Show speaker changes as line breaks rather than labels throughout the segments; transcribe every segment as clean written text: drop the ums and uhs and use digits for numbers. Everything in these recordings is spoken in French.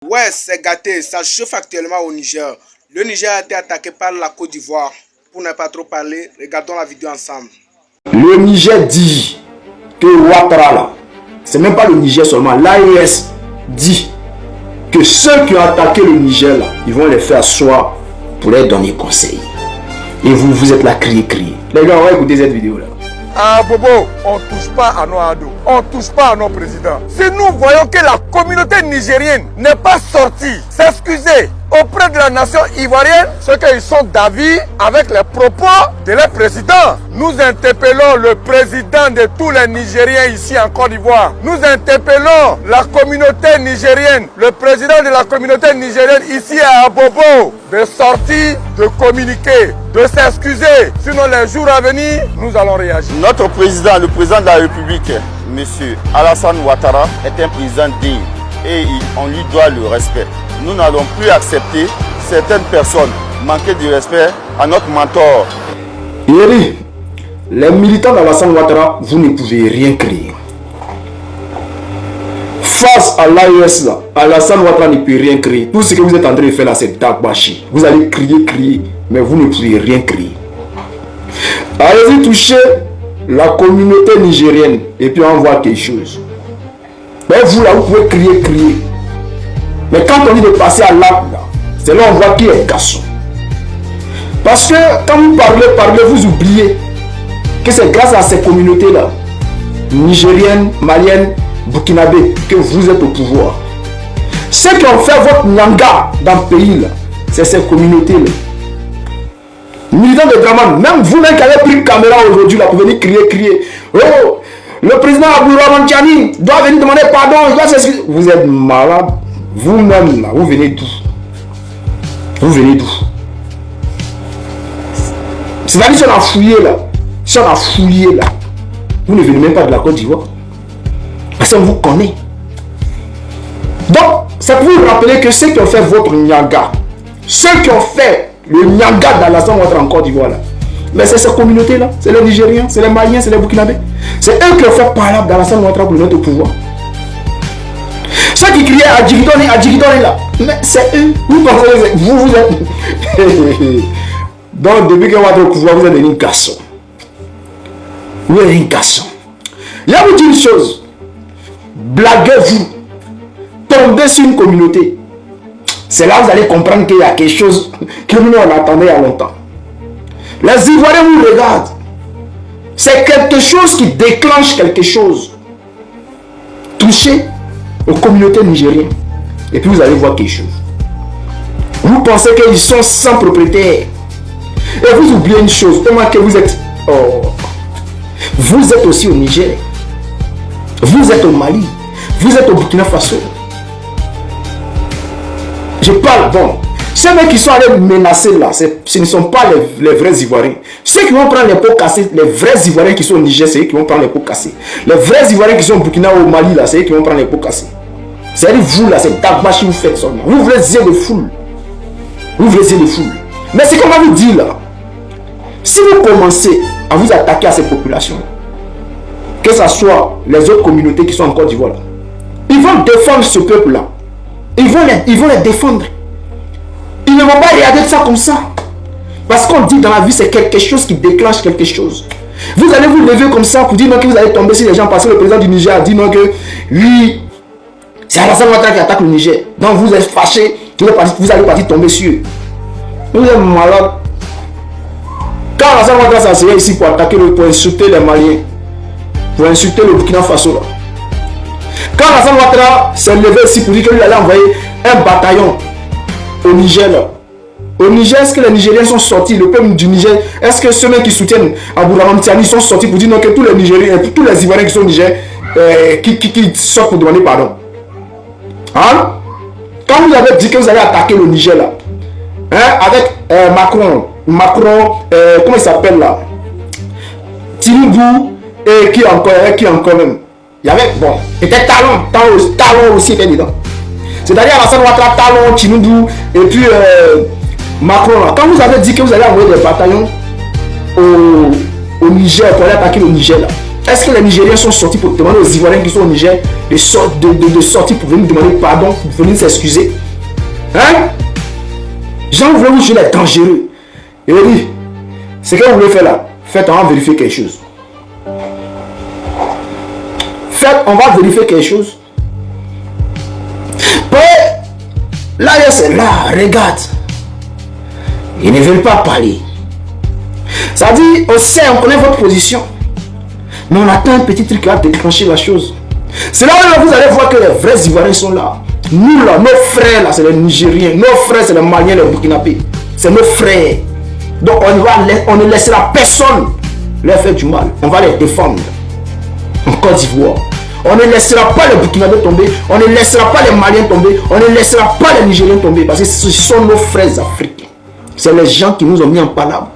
Ouais, c'est gâté, ça chauffe actuellement au Niger. Le Niger a été attaqué par la Côte d'Ivoire. Pour ne pas trop parler, regardons la vidéo ensemble.
Le Niger dit que Ouattara là, c'est même pas le Niger seulement, l'AES dit que ceux qui ont attaqué le Niger là, ils vont les faire asseoir pour leur donner conseil. Et vous êtes là, criez. Les gars, on va écouter cette vidéo là.
Ah Bobo, on ne touche pas à nos ados, on ne touche pas à nos présidents. Si nous voyons que la communauté nigérienne n'est pas sortie s'excuser auprès de la nation ivoirienne, c'est qu'ils sont d'avis avec les propos de leur président. Nous interpellons le président de tous les Nigériens ici en Côte d'Ivoire. Nous interpellons la communauté nigérienne, le président de la communauté nigérienne ici à Bobo, de sortir, de communiquer, de s'excuser. Sinon les jours à venir, nous allons réagir.
Notre président, le président de la République, M. Alassane Ouattara, est un président digne et on lui doit le respect. Nous n'allons plus accepter certaines personnes manquer de respect à notre mentor.
Yeri, les militants d'Alassane Ouattara, vous ne pouvez rien créer. Face à l'AES là, Alassane Ouattara ne peut rien créer. Tout ce que vous êtes en train de faire là, c'est d'agbachi. Vous allez crier, mais vous ne pouvez rien créer. Allez-y toucher la communauté nigérienne et puis on voit quelque chose. Mais vous là, vous pouvez crier. Mais quand on dit de passer à l'acte, c'est là on voit qui est garçon. Parce que quand vous parlez, vous oubliez que c'est grâce à ces communautés-là, nigériennes, maliennes, burkinabé, que vous êtes au pouvoir. Ceux qui ont fait votre nyanga dans le pays, c'est ces communautés-là. Militants de Draman, même vous-même qui avez pris une caméra aujourd'hui là pour venir crier. Oh, le président Abdourahmane Tiani doit venir demander pardon, il doit s'excuser. Vous êtes malade. Vous-même là, vous venez d'où? C'est-à-dire si on a fouillé là, vous ne venez même pas de la Côte d'Ivoire. Parce qu'on vous connaît. Donc, c'est pour vous rappeler que ceux qui ont fait votre Niaga, ceux qui ont fait le Niaga d'Alassane Ouattara en Côte d'Ivoire là, mais c'est ces communautés là, c'est les Nigériens, c'est les Maliens, c'est les Burkinabés. C'est eux qui ont fait parler d'Alassane Ouattara pour le mettre au pouvoir. Ceux qui criaient à Djigidoni là, mais c'est eux. Vous pensez, vous êtes. Donc, depuis que vous êtes au pouvoir, vous êtes devenu un garçon. Vous êtes un garçon. Il y a vous dire une chose. Blaguez-vous. Tombez sur une communauté. C'est là que vous allez comprendre qu'il y a quelque chose que nous on attendait il y a longtemps. Les Ivoiriens vous regardent. C'est quelque chose qui déclenche quelque chose. Touchez aux communautés nigériennes. Et puis vous allez voir quelque chose. Vous pensez qu'ils sont sans propriétaire. Et vous oubliez une chose. Tellement que vous êtes... Oh, vous êtes aussi au Niger. Vous êtes au Mali. Vous êtes au Burkina Faso. Je parle, bon. Ceux mecs qui sont allés menacer là, ce ne sont pas les vrais Ivoiriens. Ceux qui vont prendre les pots cassés, les vrais Ivoiriens qui sont au Niger, c'est eux qui vont prendre les pots cassés. Les vrais Ivoiriens qui sont au Burkina ou au Mali là, c'est eux qui vont prendre les pots cassés. C'est-à-dire vous là, c'est Dagbachi vous faites seulement. Vous voulez dire de foule. Mais c'est comme on vous dit là. Si vous commencez à vous attaquer à ces populations, que ce soit les autres communautés qui sont en Côte d'Ivoire là, ils vont défendre ce peuple là. Ils vont les défendre. Ils ne vont pas regarder ça comme ça. Parce qu'on dit dans la vie, c'est quelque chose qui déclenche quelque chose. Vous allez vous lever comme ça pour dire non, que vous allez tomber sur les gens parce que le président du Niger a dit non, que oui, c'est Alassane Ouattara qui attaque le Niger. Donc vous êtes fâché, vous allez partir tomber sur eux. Vous êtes malade. Quand Alassane Ouattara s'est assis ici pour attaquer, pour insulter les Maliens, pour insulter le Burkina Faso là. Quand Alassane Ouattara s'est levé ici pour dire qu'il allait envoyer un bataillon au Niger là. Au Niger, est-ce que les Nigériens sont sortis, le peuple du Niger, est-ce que ceux qui soutiennent Abdourahmane Tiani sont sortis pour dire non, que tous les Nigériens, tous les Ivoiriens qui sont au Niger, qui sortent pour demander pardon? Hein? Quand vous avez dit que vous allez attaquer le Niger là, hein, avec Macron, comment il s'appelle là? Tinubu, et qui encore même? Il y avait, bon, peut-être Talon aussi était dedans. C'est-à-dire Alassane Ouattara, Talon, Tinubu, et puis Macron là. Quand vous avez dit que vous allez envoyer des bataillons au Niger pour aller attaquer le Niger là, Est-ce que les Nigériens sont sortis pour demander aux Ivoiriens qui sont au Niger de sortir pour venir demander pardon, pour venir s'excuser? Hein? Jean, vous voulez vous jouer les dangereux. Il veut dire, ce que vous voulez faire là, faites, on va vérifier quelque chose. Faites, on va vérifier quelque chose. Là, c'est là, regarde. Ils ne veulent pas parler. Ça dit, on sait, on connaît votre position. Mais on attend un petit truc qui va déclencher la chose. C'est là où vous allez voir que les vrais Ivoiriens sont là. Nous là, nos frères là, c'est les Nigériens. Nos frères, c'est les Maliens, les Burkinabés. C'est nos frères. Donc on ne laissera personne leur faire du mal. On va les défendre. En Côte d'Ivoire. On ne laissera pas les Burkinabés tomber. On ne laissera pas les Maliens tomber. On ne laissera pas les Nigériens tomber. Parce que ce sont nos frères africains. C'est les gens qui nous ont mis en palabre.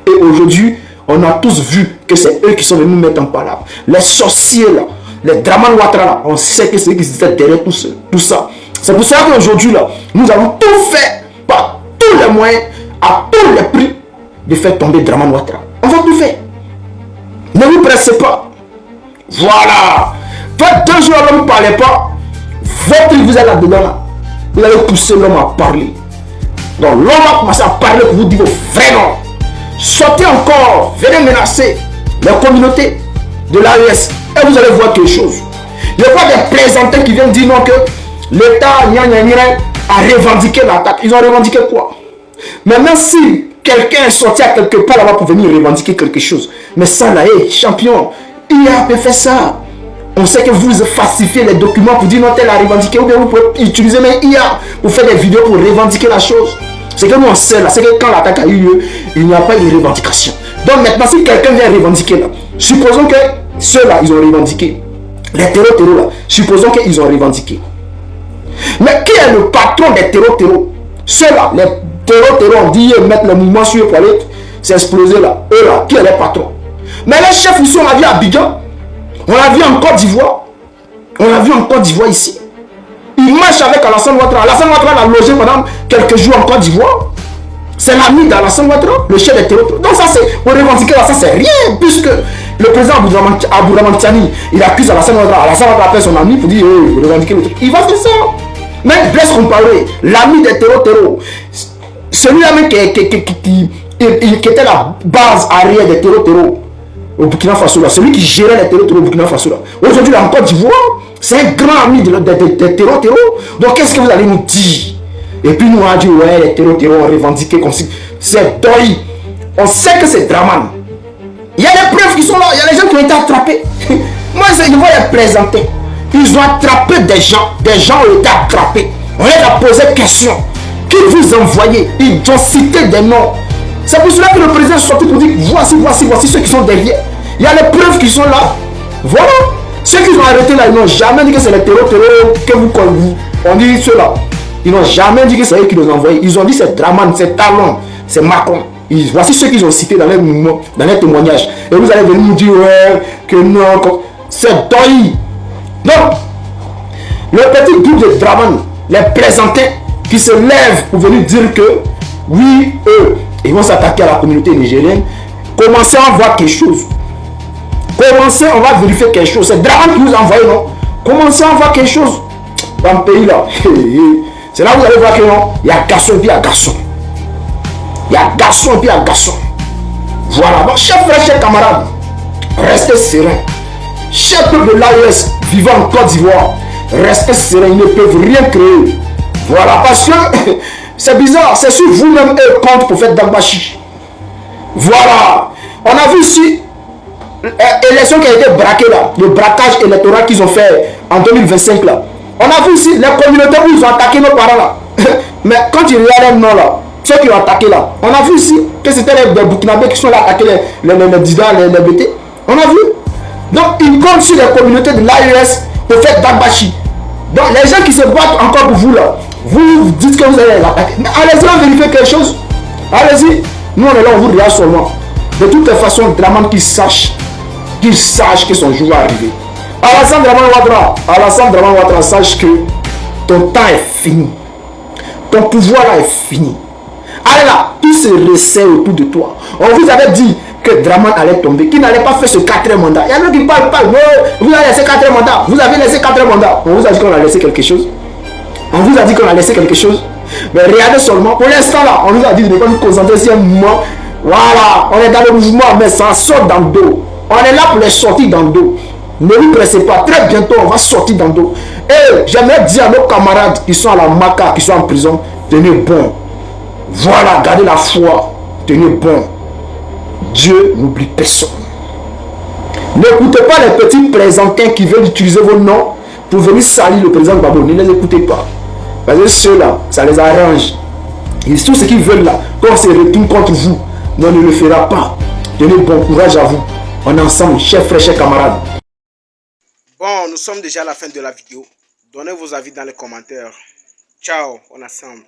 Et aujourd'hui, on a tous vu que c'est eux qui sont venus nous mettre en palabre. Les sorciers là, les Draman Ouattara là, on sait que c'est eux qui étaient derrière tout ça. C'est pour ça qu'aujourd'hui là, nous avons tout fait par tous les moyens, à tous les prix, de faire tomber Draman Ouattara. On va tout faire. Ne vous pressez pas. Voilà. Faites 2 jours, l'homme ne parlait pas. Votre vous êtes là-dedans là. Vous allez pousser l'homme à parler. Donc l'homme va commencer à parler pour vous dire vos vrais noms. Sortez encore, venez menacer les communautés de l'AES et vous allez voir quelque chose. Il n'y a pas des plaisantins qui viennent dire non que l'État a revendiqué l'attaque. Ils ont revendiqué quoi? Maintenant si quelqu'un est sorti à quelque part là-bas pour venir revendiquer quelque chose, mais ça là, champion, IA peut faire ça. On sait que vous falsifiez les documents pour dire non, tel a revendiqué, ou bien vous pouvez utiliser même IA pour faire des vidéos pour revendiquer la chose. C'est que nous on sait là, c'est que quand l'attaque a eu lieu, il n'y a pas de revendication. Donc maintenant, si quelqu'un vient revendiquer là, supposons que ceux-là, ils ont revendiqué. Les terreaux là, supposons qu'ils ont revendiqué. Mais qui est le patron des terreaux? Ceux-là, les terreaux, on dit mettre le mouvement sur eux pour aller s'exploser là. Eux là, qui est le patron? Mais les chefs ici, on l'a vu à Abidjan. On l'a vu en Côte d'Ivoire. On l'a vu en Côte d'Ivoire ici. Il marche avec Alassane Ouattara. Alassane Ouattara l'a logé pendant quelques jours en Côte d'Ivoire. C'est l'ami d'Alassane Ouattara, le chef des terroristes. Donc ça c'est, pour revendiquer là, ça c'est rien. Puisque le président Abdourahmane Tiani, il accuse Alassane Ouattara. Alassane Ouattara appelle son ami pour dire, revendiquer le truc. Il va faire ça. Mais Blaise Compaoré, l'ami des terreaux, celui-là même qui était la base arrière des terreaux au Burkina Faso là, celui qui gérait les terreaux au Burkina Faso là. Aujourd'hui là en Côte d'Ivoire, c'est un grand ami des terreaux. Donc qu'est-ce que vous allez nous dire? Et puis nous on a dit ouais les terreaux ont revendiqué comme si c'est Doi. On sait que c'est Draman. Il y a des preuves qui sont là, il y a les gens qui ont été attrapés. Moi je vois les présenter. Ils ont attrapé des gens ont été attrapés. On les a posé question. Qui vous envoyez? Ils ont cité des noms. C'est pour cela que le président est sorti pour dire voici ceux qui sont derrière. Il y a les preuves qui sont là. Voilà. Ceux qui ont arrêté là, ils n'ont jamais dit que c'est les terreaux que vous connaissez. On dit ceux-là. Ils n'ont jamais dit que c'est eux qui les ont envoyés. Ils ont dit c'est Draman, c'est Talon, c'est Macron. Voici ceux qu'ils ont cités dans les mouvements, dans les témoignages. Et vous allez venir nous dire ouais, que non, c'est Doi. Donc, le petit groupe de Draman, les présentants qui se lèvent pour venir dire que oui, eux, ils vont s'attaquer à la communauté nigérienne. Commencez à voir quelque chose. Commencez, on va vérifier quelque chose. C'est Draman qui nous a envoyé, non? Commencez à voir quelque chose dans le pays là. C'est là où vous allez voir que non, il y a garçon et puis il y a garçon. Il y a garçon et puis il y a garçon. Voilà. Donc, chers frères, chers camarades, restez sereins. Chers peuples de l'AES vivant en Côte d'Ivoire, restez sereins, ils ne peuvent rien créer. Voilà, parce que c'est bizarre, c'est sur vous-même eux comptent pour faire Dagbashi. Voilà. On a vu ici l'élection qui a été braquée là, le braquage électoral qu'ils ont fait en 2025 là. On a vu ici les communautés où ils ont attaqué nos parents là. Mais quand ils regardent le nom là, ceux qui ont attaqué là, on a vu ici que c'était les Burkinabés qui sont là attaqués les Dida, les BT. On a vu. Donc ils comptent sur les communautés de l'AES pour faire Dagbashi. Donc les gens qui se battent encore pour vous là, vous dites que vous allez l'attaquer. Mais allez-y vérifier quelque chose. Allez-y. Nous on est là, on vous regarde seulement. De toutes les façons, Draman qui sache que son jour va arriver. Alassane Draman Ouattara, sache que ton temps est fini. Ton pouvoir là est fini. Allez là, tout se resserre autour de toi. On vous avait dit que Draman allait tomber, qu'il n'allait pas faire ce 4e mandat. Il y a d'autres qui parlent, vous avez laissé 4 mandats, vous avez laissé 4 mandats. On vous a dit qu'on a laissé quelque chose. On vous a dit qu'on a laissé quelque chose. Mais regardez seulement, pour l'instant là, on nous a dit de ne pas nous concentrer sur un mouvement. Voilà, on est dans le mouvement, mais ça sort dans le dos. On est là pour les sortir dans le dos. Ne vous pressez pas, très bientôt on va sortir dans le dos. Et j'aimerais dire à nos camarades qui sont à la Maca, qui sont en prison, tenez bon. Voilà, gardez la foi, tenez bon. Dieu n'oublie personne. N'écoutez pas les petits présentins qui veulent utiliser vos noms pour venir salir le président Gbagbo. Ne les écoutez pas. Parce que ceux-là, ça les arrange. Et tout ce qu'ils veulent là, quand on se retourne contre vous, on ne le fera pas. Tenez bon courage à vous. On est ensemble, chers frères, chers camarades.
Bon, nous sommes déjà à la fin de la vidéo. Donnez vos avis dans les commentaires. Ciao, on est ensemble.